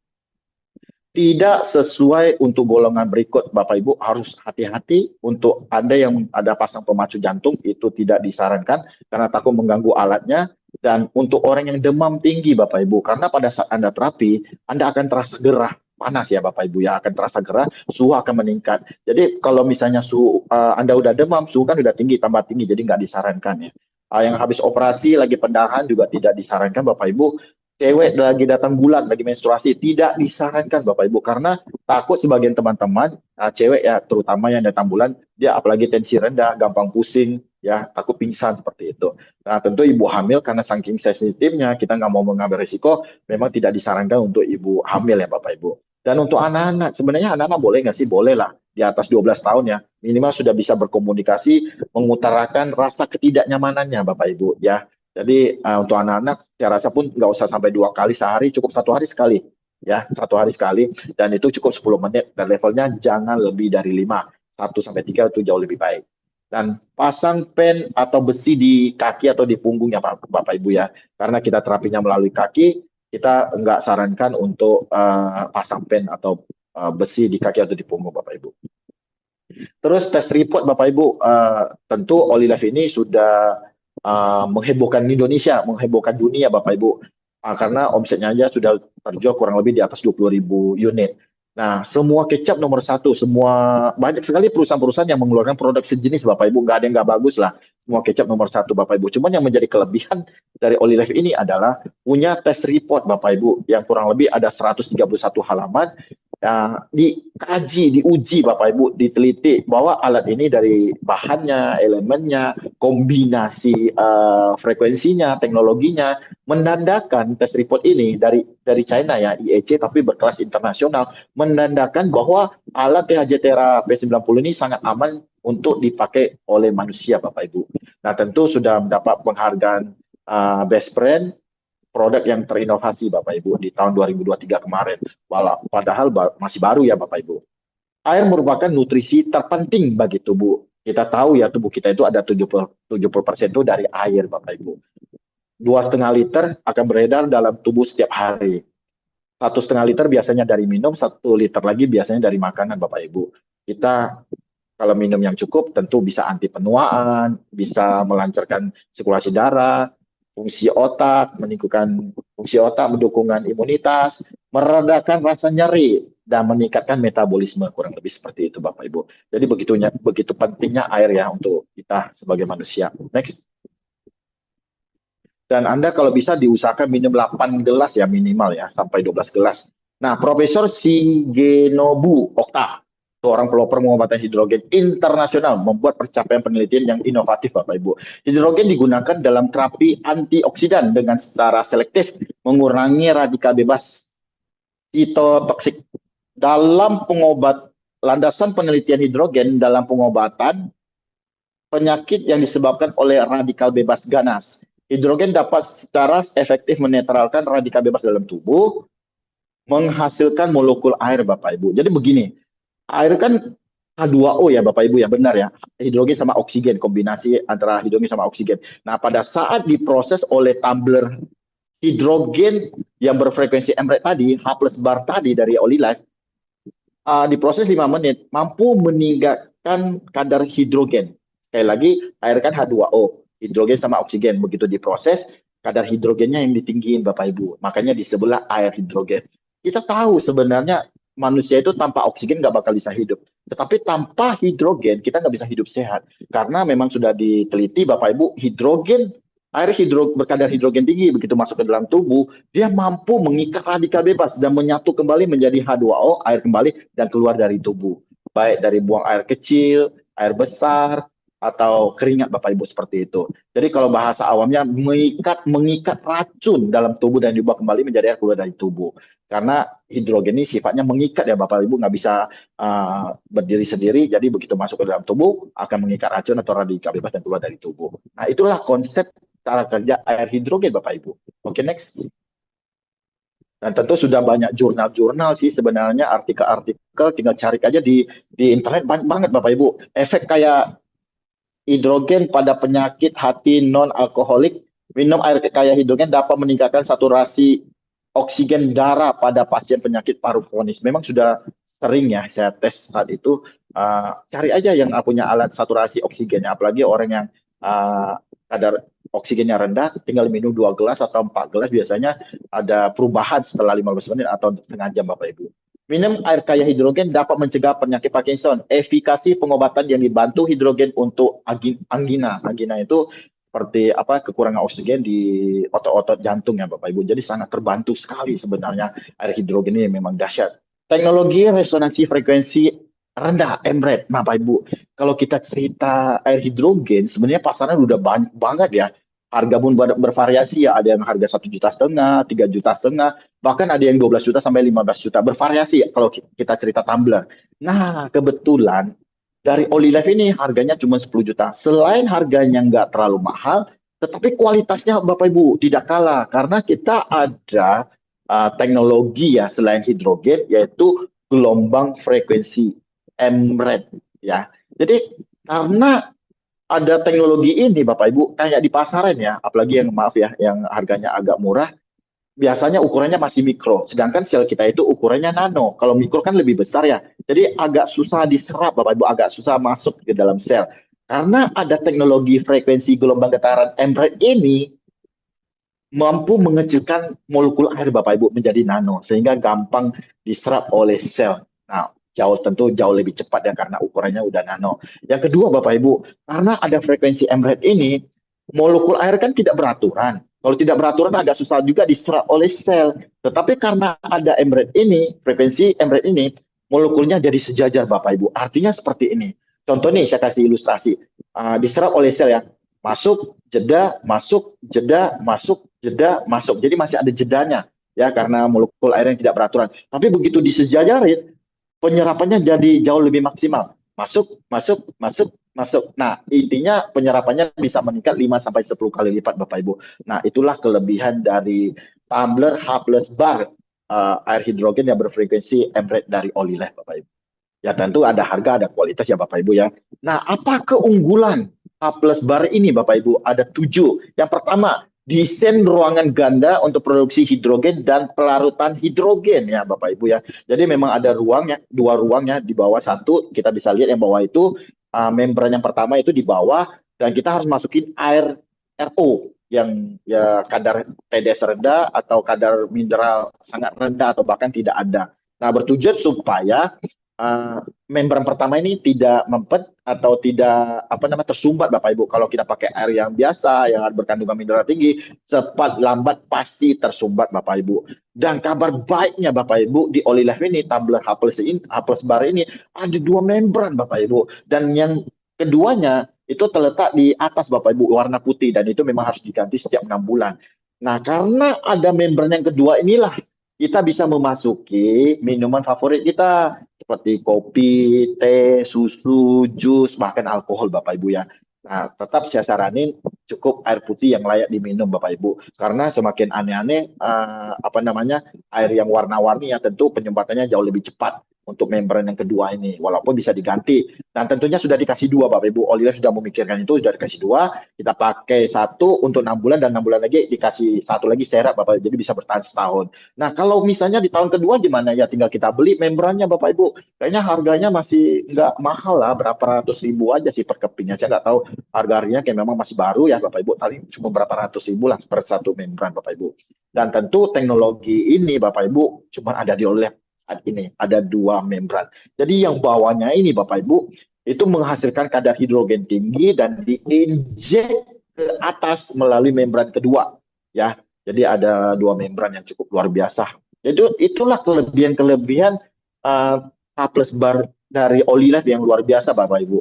Tidak sesuai untuk golongan berikut, Bapak Ibu harus hati-hati. Untuk Anda yang ada pasang pemacu jantung itu tidak disarankan karena takut mengganggu alatnya. Dan untuk orang yang demam tinggi, Bapak Ibu, karena pada saat Anda terapi Anda akan terasa gerah panas ya Bapak Ibu ya, akan terasa gerah, suhu akan meningkat. Jadi kalau misalnya suhu Anda udah demam, suhu kan udah tinggi, tambah tinggi, jadi nggak disarankan ya. Yang habis operasi lagi pendarahan juga tidak disarankan Bapak Ibu. Cewek lagi datang bulan, lagi menstruasi, tidak disarankan Bapak Ibu, karena takut sebagian teman-teman, cewek ya terutama yang datang bulan, dia apalagi tensi rendah, gampang pusing, ya takut pingsan seperti itu. Nah tentu ibu hamil karena saking sensitifnya, kita nggak mau mengambil risiko, memang tidak disarankan untuk ibu hamil ya Bapak Ibu. Dan untuk anak-anak, sebenarnya anak-anak boleh nggak sih? Boleh lah, di atas 12 tahun ya, minimal sudah bisa berkomunikasi, mengutarakan rasa ketidaknyamanannya Bapak Ibu ya. Jadi untuk anak-anak, saya rasa pun nggak usah sampai 2 kali sehari, cukup 1 hari sekali. Ya, 1 hari sekali. Dan itu cukup 10 menit. Dan levelnya jangan lebih dari 5. 1 sampai 3 itu jauh lebih baik. Dan pasang pen atau besi di kaki atau di punggungnya Bapak Ibu ya. Karena kita terapinya melalui kaki, kita nggak sarankan untuk pasang pen atau besi di kaki atau di punggung Bapak Ibu. Terus tes report Bapak Ibu, tentu Olilife ini sudah menghebohkan Indonesia, menghebohkan dunia Bapak Ibu. Karena omsetnya aja sudah terjual kurang lebih di atas 20.000 unit. Nah, semua kecap nomor satu, semua banyak sekali perusahaan-perusahaan yang mengeluarkan produk sejenis Bapak Ibu, nggak ada yang nggak bagus lah. Semua kecap nomor satu Bapak Ibu. Cuman yang menjadi kelebihan dari Olilife ini adalah punya test report Bapak Ibu, yang kurang lebih ada 131 halaman, dikaji, diuji Bapak Ibu, diteliti bahwa alat ini dari bahannya, elemennya, kombinasi frekuensinya, teknologinya, menandakan tes report ini dari China ya, IEC tapi berkelas internasional, menandakan bahwa alat THJ Tera P90 ini sangat aman untuk dipakai oleh manusia Bapak Ibu. Nah tentu sudah mendapat penghargaan Best Brand produk yang terinovasi Bapak Ibu di tahun 2023 kemarin. Padahal masih baru ya Bapak Ibu. Air merupakan nutrisi terpenting bagi tubuh. Kita tahu ya tubuh kita itu ada 70% itu dari air Bapak Ibu. 2,5 liter akan beredar dalam tubuh setiap hari. 1,5 liter biasanya dari minum, 1 liter lagi biasanya dari makanan Bapak Ibu. Kita kalau minum yang cukup tentu bisa anti penuaan, bisa melancarkan sirkulasi darah, fungsi otak, meningkatkan fungsi otak, mendukungan imunitas, meredakan rasa nyeri, dan meningkatkan metabolisme, kurang lebih seperti itu Bapak Ibu. Jadi begitu pentingnya air ya untuk kita sebagai manusia. Next. Dan Anda kalau bisa diusahakan minum 8 gelas ya minimal ya, sampai 12 gelas. Nah, Profesor Shigenobu Okta, seorang pelopor pengobatan hidrogen internasional, membuat pencapaian penelitian yang inovatif Bapak Ibu. Hidrogen digunakan dalam terapi antioksidan dengan secara selektif mengurangi radikal bebas sitotoksik. Dalam landasan penelitian hidrogen dalam pengobatan penyakit yang disebabkan oleh radikal bebas ganas. Hidrogen dapat secara efektif menetralkan radikal bebas dalam tubuh, menghasilkan molekul air Bapak Ibu. Jadi begini, air kan H2O ya Bapak Ibu ya, benar ya. Hidrogen sama oksigen, kombinasi antara hidrogen sama oksigen. Nah, pada saat diproses oleh tumbler hidrogen yang berfrekuensi MRET tadi, H plus bar tadi dari Olilife, diproses 5 menit, mampu meningkatkan kadar hidrogen. Sekali lagi, air kan H2O, hidrogen sama oksigen. Begitu diproses, kadar hidrogennya yang ditinggiin Bapak Ibu. Makanya disebutlah air hidrogen. Kita tahu sebenarnya manusia itu tanpa oksigen nggak bakal bisa hidup. Tetapi tanpa hidrogen, kita nggak bisa hidup sehat. Karena memang sudah diteliti Bapak Ibu, air berkadar hidrogen tinggi, begitu masuk ke dalam tubuh, dia mampu mengikat radikal bebas dan menyatu kembali menjadi H2O, air kembali, dan keluar dari tubuh. Baik dari buang air kecil, air besar, atau keringat Bapak Ibu seperti itu. Jadi kalau bahasa awamnya mengikat racun dalam tubuh dan diubah kembali menjadi air keluar dari tubuh. Karena hidrogen ini sifatnya mengikat ya Bapak Ibu, nggak bisa berdiri sendiri, jadi begitu masuk ke dalam tubuh akan mengikat racun atau radikal bebas dan keluar dari tubuh. Nah itulah konsep cara kerja air hidrogen Bapak Ibu. Oke, next. Dan tentu sudah banyak jurnal-jurnal sih sebenarnya, artikel-artikel, tinggal cari aja di internet banyak banget Bapak Ibu. Efek kayak hidrogen pada penyakit hati non-alkoholik. Minum air kaya hidrogen dapat meningkatkan saturasi oksigen darah pada pasien penyakit paru kronis. Memang sudah sering ya saya tes saat itu. Cari aja yang punya alat saturasi oksigennya, apalagi orang yang kadar oksigennya rendah, tinggal minum 2 gelas atau 4 gelas, biasanya ada perubahan setelah 15 menit atau setengah jam, Bapak Ibu. Minum air kaya hidrogen dapat mencegah penyakit Parkinson. Efikasi pengobatan yang dibantu hidrogen untuk angina. Angina itu seperti apa, kekurangan oksigen di otot-otot jantung ya Bapak Ibu. Jadi sangat terbantu sekali sebenarnya air hidrogen ini, memang dahsyat. Teknologi resonansi frekuensi rendah, EMRED. Nah Bapak Ibu, kalau kita cerita air hidrogen, sebenarnya pasaran udah banyak banget ya. Harga pun bervariasi ya, ada yang harga 1,5 juta, 3,5 juta, bahkan ada yang 12 juta sampai 15 juta, bervariasi ya, kalau kita cerita tumbler. Nah, kebetulan dari Olive ini harganya cuma 10 juta. Selain harganya nggak terlalu mahal, tetapi kualitasnya Bapak Ibu tidak kalah. Karena kita ada teknologi ya selain hidrogen, yaitu gelombang frekuensi EMRED ya. Jadi karena ada teknologi ini Bapak Ibu, kayak di pasaran ya, apalagi yang maaf ya, yang harganya agak murah, biasanya ukurannya masih mikro, sedangkan sel kita itu ukurannya nano. Kalau mikro kan lebih besar ya, jadi agak susah diserap Bapak Ibu, agak susah masuk ke dalam sel. Karena ada teknologi frekuensi gelombang getaran EMRED ini mampu mengecilkan molekul air Bapak Ibu menjadi nano, sehingga gampang diserap oleh sel. Nah, tentu jauh lebih cepat ya karena ukurannya udah nano. Yang kedua Bapak Ibu, karena ada frekuensi EMRED ini, molekul air kan tidak beraturan. Kalau tidak beraturan agak susah juga diserap oleh sel. Tetapi karena ada EMRED ini, frekuensi EMRED ini, molekulnya jadi sejajar Bapak Ibu. Artinya seperti ini. Contoh nih saya kasih ilustrasi. Diserap oleh sel ya. Masuk, jeda, masuk, jeda, masuk, jeda, masuk. Jadi masih ada jedanya ya karena molekul air yang tidak beraturan. Tapi begitu disejajarin, penyerapannya jadi jauh lebih maksimal. Masuk, masuk, masuk, masuk. Nah, intinya penyerapannya bisa meningkat 5 sampai 10 kali lipat Bapak Ibu. Nah, itulah kelebihan dari tumbler H plus bar air hidrogen yang berfrekuensi EMRED dari Olive Bapak Ibu. Ya tentu ada harga, ada kualitas ya Bapak Ibu ya. Nah, apa keunggulan H plus bar ini Bapak Ibu? Ada 7. Yang pertama, desain ruangan ganda untuk produksi hidrogen dan pelarutan hidrogen ya Bapak Ibu ya. Jadi memang ada ruangnya, 2 ruangnya, di bawah satu, kita bisa lihat yang bawah itu membran yang pertama itu di bawah, dan kita harus masukin air RO yang ya kadar TDS rendah atau kadar mineral sangat rendah atau bahkan tidak ada. Nah, bertujuan supaya membran pertama ini tidak mempet atau tidak tersumbat Bapak Ibu. Kalau kita pakai air yang biasa yang berkandungan mineral tinggi, cepat lambat pasti tersumbat Bapak Ibu. Dan kabar baiknya Bapak Ibu, di Olive ini tumbler H plus bar ini ada 2 membran Bapak Ibu, dan yang keduanya itu terletak di atas Bapak Ibu, warna putih, dan itu memang harus diganti setiap 6 bulan. Nah, karena ada membran yang kedua inilah kita bisa memasuki minuman favorit kita seperti kopi, teh, susu, jus, bahkan alkohol Bapak Ibu ya. Nah, tetap saya saranin cukup air putih yang layak diminum Bapak Ibu. Karena semakin aneh-aneh air yang warna-warni ya tentu penyumpatannya jauh lebih cepat untuk membran yang kedua ini, walaupun bisa diganti. Dan tentunya sudah dikasih 2 Bapak Ibu. Olive sudah memikirkan itu, sudah dikasih 2. Kita pakai 1 untuk 6 bulan dan 6 bulan lagi dikasih 1 lagi serap Bapak Ibu. Jadi bisa bertahan setahun. Nah, kalau misalnya di tahun kedua gimana ya, tinggal kita beli membrannya Bapak Ibu. Kayaknya harganya masih nggak mahal lah, berapa ratus ribu aja sih per kepingnya. Saya nggak tahu harganya, kayak memang masih baru ya Bapak Ibu. Tadi cuma berapa ratus ribu lah per 1 membran Bapak Ibu. Dan tentu teknologi ini Bapak Ibu cuma ada di Olive saat ini. Ada 2 membran. Jadi yang bawahnya ini Bapak Ibu itu menghasilkan kadar hidrogen tinggi dan diinjek ke atas melalui membran kedua ya. Jadi ada 2 membran yang cukup luar biasa. Jadi itulah kelebihan-kelebihan H plus bar dari Olive yang luar biasa Bapak Ibu.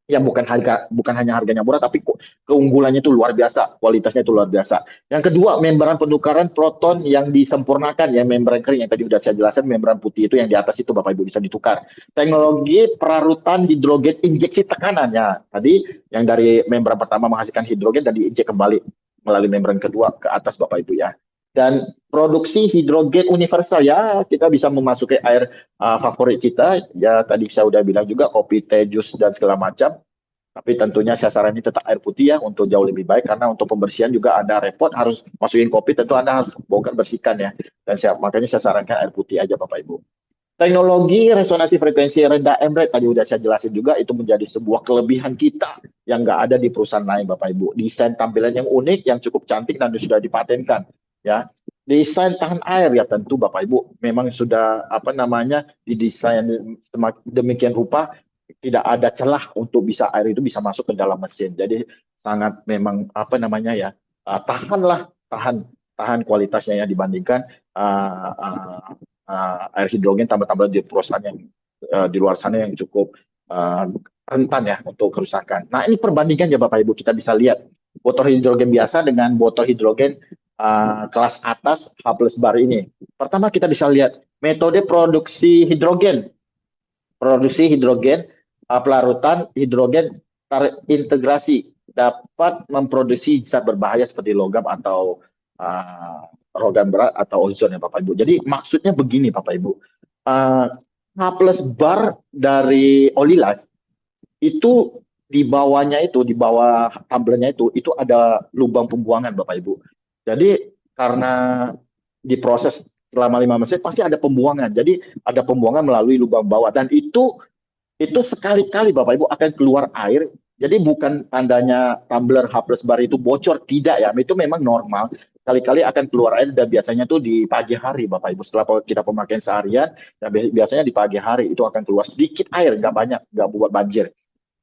Ya bukan hanya harganya murah, tapi keunggulannya itu luar biasa, kualitasnya itu luar biasa. Yang kedua, membran penukaran proton yang disempurnakan ya, membran kering yang tadi sudah saya jelaskan, membran putih itu yang di atas itu Bapak Ibu bisa ditukar. Teknologi perarutan hidrogen injeksi tekanan ya. Tadi yang dari membran pertama menghasilkan hidrogen dan diinjek kembali melalui membran kedua ke atas Bapak Ibu ya. Dan produksi hidrogen universal ya, kita bisa memasuki air favorit kita ya, tadi saya udah bilang juga kopi, teh, jus dan segala macam. Tapi tentunya saya saranin tetap air putih ya untuk jauh lebih baik karena untuk pembersihan juga Anda repot harus masukin kopi tentu Anda harus bongkar bersihkan ya. Dan makanya saya sarankan air putih aja Bapak Ibu. Teknologi resonansi frekuensi rendah M-Rate tadi udah saya jelasin juga itu menjadi sebuah kelebihan kita yang nggak ada di perusahaan lain Bapak Ibu. Desain tampilan yang unik, yang cukup cantik dan sudah dipatenkan ya. Desain tahan air ya tentu Bapak Ibu memang sudah apa namanya didesain demikian rupa tidak ada celah untuk bisa air itu bisa masuk ke dalam mesin. Jadi sangat memang apa namanya ya tahan kualitasnya ya dibandingkan air hidrogen tambah-tambah di perusahaan yang di luar sana yang cukup rentan ya untuk kerusakan. Nah ini perbandingan ya Bapak Ibu kita bisa lihat botol hidrogen biasa dengan botol hidrogen kelas atas H+ bar ini. Pertama kita bisa lihat metode produksi hidrogen. Produksi hidrogen pelarutan hidrogen terintegrasi dapat memproduksi zat berbahaya seperti logam atau logam berat atau ozon ya Bapak Ibu. Jadi maksudnya begini Bapak Ibu, H+ bar dari Olilife itu di bawahnya itu di bawah tumblernya itu ada lubang pembuangan Bapak Ibu. Jadi karena diproses selama 5 menit pasti ada pembuangan. Jadi ada pembuangan melalui lubang bawah dan itu sekali-kali Bapak Ibu akan keluar air. Jadi bukan tandanya tumbler H+ bar itu bocor, tidak ya. Itu memang normal. Sekali-kali akan keluar air dan biasanya tuh di pagi hari Bapak Ibu. Setelah kita pemakaian seharian, dan biasanya di pagi hari itu akan keluar sedikit air, nggak banyak, nggak buat banjir.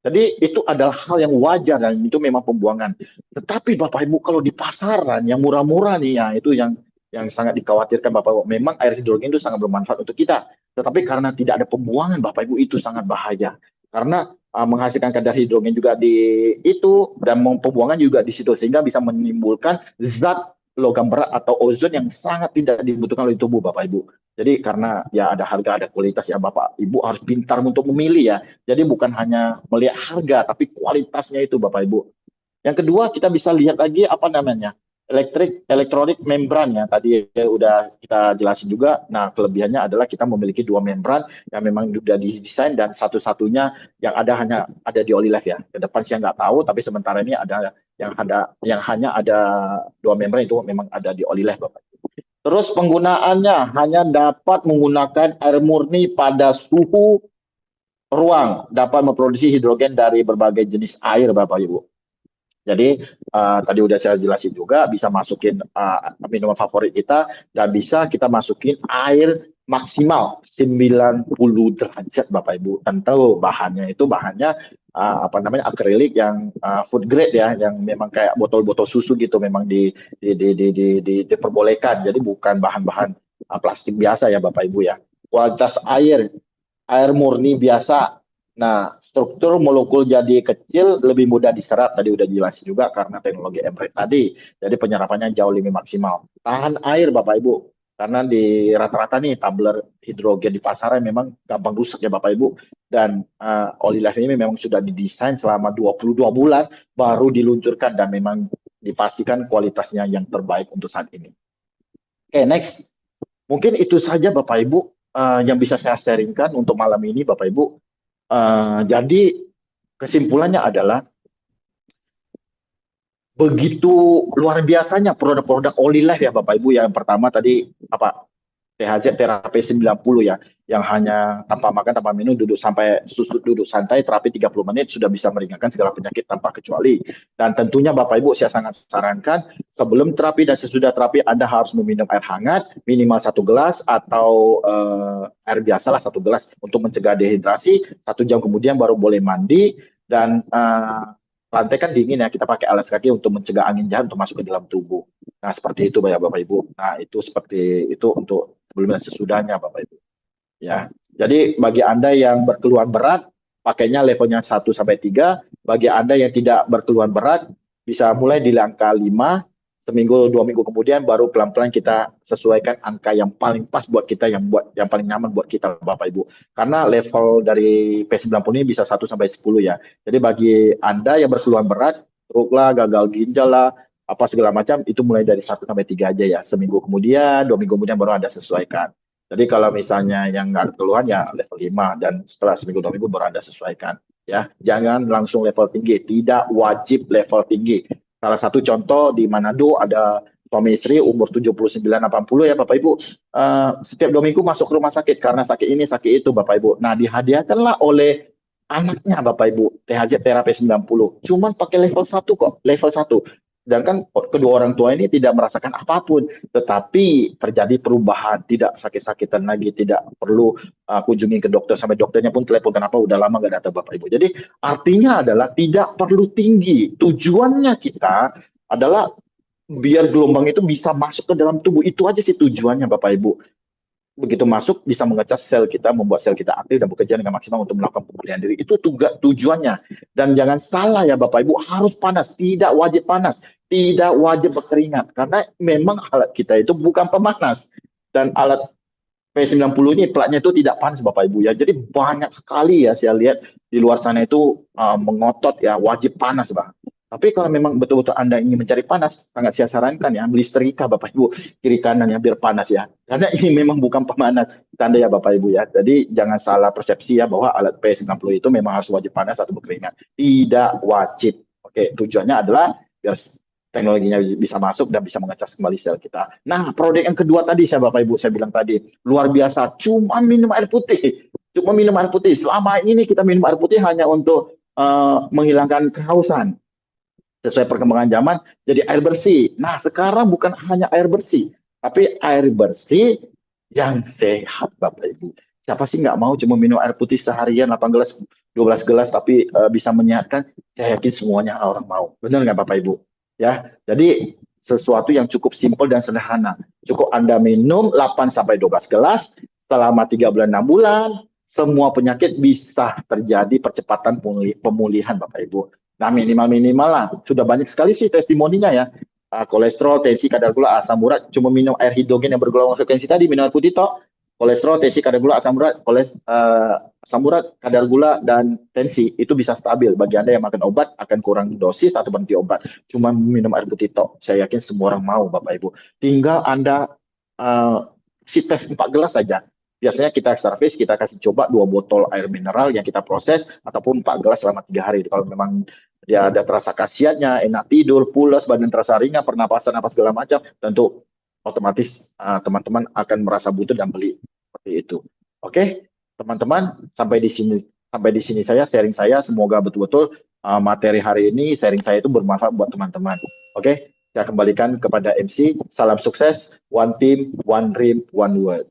Jadi itu adalah hal yang wajar dan itu memang pembuangan. Tetapi Bapak Ibu kalau di pasaran yang murah-murah nih ya itu yang sangat dikhawatirkan Bapak Ibu. Memang air hidrogen itu sangat bermanfaat untuk kita. Tetapi karena tidak ada pembuangan Bapak Ibu itu sangat bahaya. Karena menghasilkan kadar hidrogen juga di itu dan pembuangan juga di situ sehingga bisa menimbulkan zat logam berat atau ozon yang sangat tidak dibutuhkan oleh tubuh Bapak Ibu. Jadi karena ya ada harga, ada kualitas ya Bapak Ibu harus pintar untuk memilih ya. Jadi bukan hanya melihat harga, tapi kualitasnya itu Bapak Ibu. Yang kedua kita bisa lihat lagi apa namanya elektronik membran ya tadi udah kita jelasin juga. Nah kelebihannya adalah kita memiliki 2 membran yang memang sudah didesain dan satu-satunya yang hanya ada di Olilife ya. Ke depan saya nggak tahu, tapi sementara ini ada yang hanya ada 2 membran itu memang ada di Olilife Bapak. Terus penggunaannya hanya dapat menggunakan air murni pada suhu ruang, dapat memproduksi hidrogen dari berbagai jenis air Bapak Ibu. Jadi tadi udah saya jelasin juga bisa masukin minuman favorit kita dan bisa kita masukin air maksimal 90 derajat Bapak Ibu. Tentu bahannya apa namanya akrilik yang food grade ya, yang memang kayak botol-botol susu gitu memang diperbolehkan. Jadi bukan bahan-bahan plastik biasa ya Bapak Ibu ya. Kualitas air murni biasa. Nah, struktur molekul jadi kecil, lebih mudah diserap. Tadi udah jelasin juga karena teknologi M-Rate tadi. Jadi penyerapannya jauh lebih maksimal. Tahan air Bapak Ibu. Karena di rata-rata nih tumbler hidrogen di pasaran memang gampang rusak ya Bapak Ibu. Dan Olilife ini memang sudah didesain selama 22 bulan baru diluncurkan dan memang dipastikan kualitasnya yang terbaik untuk saat ini. Oke, next. Mungkin itu saja Bapak Ibu yang bisa saya sharingkan untuk malam ini Bapak Ibu. Jadi kesimpulannya adalah begitu luar biasanya produk-produk Olilife ya Bapak Ibu. Yang pertama tadi apa THZ terapi 90 ya, yang hanya tanpa makan tanpa minum duduk santai terapi 30 menit sudah bisa meringankan segala penyakit tanpa kecuali. Dan tentunya Bapak Ibu saya sangat sarankan sebelum terapi dan sesudah terapi Anda harus meminum air hangat minimal 1 gelas atau air biasa lah 1 gelas untuk mencegah dehidrasi. 1 jam kemudian baru boleh mandi dan lantai kan dingin ya, kita pakai alas kaki untuk mencegah angin jahat untuk masuk ke dalam tubuh. Nah, seperti itu Bapak Ibu. Nah, itu seperti itu untuk sebelum dan sesudahnya Bapak Ibu. Ya. Jadi bagi Anda yang berkeluhan berat, pakainya levelnya 1 sampai 3. Bagi Anda yang tidak berkeluhan berat, bisa mulai di angka 5, seminggu 2 minggu kemudian baru pelan-pelan kita sesuaikan angka yang paling pas buat kita, yang paling nyaman buat kita Bapak Ibu. Karena level dari P90 ini bisa 1 sampai 10 ya. Jadi bagi Anda yang berkeluhan berat, stroke lah, gagal ginjal lah, apa segala macam itu mulai dari 1 sampai 3 aja ya. Seminggu kemudian, 2 minggu kemudian baru Anda sesuaikan. Jadi kalau misalnya yang nggak ada keluhan ya level 5 dan setelah seminggu 2 minggu baru Anda sesuaikan. ya. Jangan langsung level tinggi, tidak wajib level tinggi. Salah satu contoh di Manado ada suami istri umur 79-80 ya Bapak Ibu, setiap 2 minggu masuk ke rumah sakit karena sakit ini sakit itu Bapak Ibu. Nah dihadiahkanlah oleh anaknya Bapak Ibu THZ terapi 90, cuman pakai level 1 kok, level 1. Sedangkan kedua orang tua ini tidak merasakan apapun, tetapi terjadi perubahan, tidak sakit-sakitan lagi, tidak perlu kunjungi ke dokter, sampai dokternya pun telepon kenapa udah lama nggak datang Bapak Ibu. Jadi artinya adalah tidak perlu tinggi, tujuannya kita adalah biar gelombang itu bisa masuk ke dalam tubuh, itu aja sih tujuannya Bapak Ibu. Begitu masuk bisa mengecas sel kita, membuat sel kita aktif dan bekerja dengan maksimal untuk melakukan pemulihan diri. Itu tujuannya. Dan jangan salah ya Bapak Ibu, harus panas, tidak wajib panas, tidak wajib berkeringat, karena memang alat kita itu bukan pemanas. Dan alat P90 ini platnya itu tidak panas Bapak Ibu ya. Jadi banyak sekali ya saya lihat di luar sana itu mengotot ya wajib panas Bang. Tapi kalau memang betul-betul Anda ingin mencari panas, sangat saya sarankan ya beli setrika Bapak Ibu kiri kanan ya biar panas ya. Karena ini memang bukan pemanas tanda ya Bapak Ibu ya. Jadi jangan salah persepsi ya bahwa alat P90 itu memang harus wajib panas atau berkeringat. Tidak wajib. Oke, tujuannya adalah biar teknologinya bisa masuk dan bisa mengecas kembali sel kita. Nah, produk yang kedua tadi saya Bapak Ibu saya bilang tadi, luar biasa, cuma minum air putih. Cuma minum air putih. Selama ini kita minum air putih hanya untuk menghilangkan kehausan. Sesuai perkembangan zaman jadi air bersih. Nah, sekarang bukan hanya air bersih, tapi air bersih yang sehat Bapak Ibu. Siapa sih nggak mau cuma minum air putih seharian 8 gelas, 12 gelas tapi bisa menyehatkan? Saya yakin semuanya orang mau. Benar nggak Bapak Ibu? Ya, jadi sesuatu yang cukup simpel dan sederhana. Cukup Anda minum 8 sampai 12 gelas selama 3 bulan 6 bulan, semua penyakit bisa terjadi percepatan pemulihan Bapak Ibu. Nah, minimal-minimal lah. Sudah banyak sekali sih testimoninya ya. Kolesterol, tensi, kadar gula, asam urat, cuma minum air hidrogen yang bergolongan frekuensi tadi, minum air putih toh. Kolesterol, tensi, kadar gula, asam urat, asam urat, kadar gula, dan tensi itu bisa stabil. Bagi Anda yang makan obat akan kurang dosis atau berhenti obat. Cuma minum air putih toh. Saya yakin semua orang mau Bapak Ibu. Tinggal Anda si tes 4 gelas saja. Biasanya kita service, kita kasih coba 2 botol air mineral yang kita proses, ataupun 4 gelas selama 3 hari. Kalau memang dia ada terasa khasiatnya, enak tidur, pulas, badan terasa ringan, pernapasan, apa segala macam, tentu otomatis teman-teman akan merasa butuh dan beli seperti itu. Oke, teman-teman, sampai di sini saya sharing saya. Semoga betul-betul materi hari ini sharing saya itu bermanfaat buat teman-teman. Oke, saya kembalikan kepada MC. Salam sukses, one team, one dream, one word.